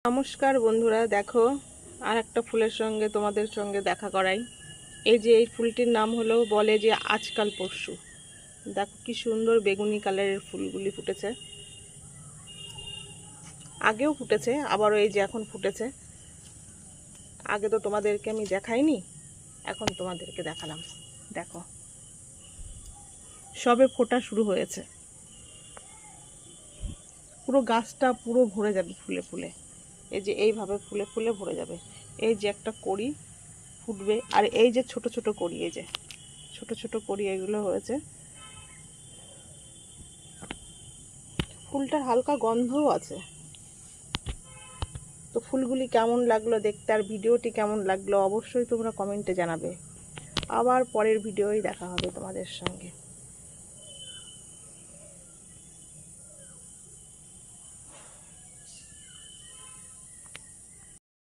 নমস্কার বন্ধুরা, দেখো আর একটা ফুলের সঙ্গে তোমাদের সঙ্গে দেখা করাই। এই যে এই ফুলটির নাম হলো বলে যে আজকাল পরশু। দেখো কি সুন্দর বেগুনি কালারের ফুলগুলি ফুটেছে, আগেও ফুটেছে, আবারও এই যে এখন ফুটেছে। আগে তো তোমাদেরকে আমি দেখাইনি, এখন তোমাদেরকে দেখালাম। দেখো সবে ফোটা শুরু হয়েছে, পুরো গাছটা পুরো ভরে যাবে ফুলে ফুলে। এই যে এইভাবে ফুলে ফুলে ভরে যাবে। এই যে একটা কড়ি ফুটবে, আর এই যে ছোট ছোট কড়ি, এই যে ছোট ছোট কড়ি এগুলো হয়েছে। ফুলটার হালকা গন্ধও আছে। তো ফুলগুলি কেমন লাগলো দেখতে আর ভিডিওটি কেমন লাগলো অবশ্যই তোমরা কমেন্টে জানাবে। আবার পরের ভিডিওই দেখা হবে তোমাদের সঙ্গে।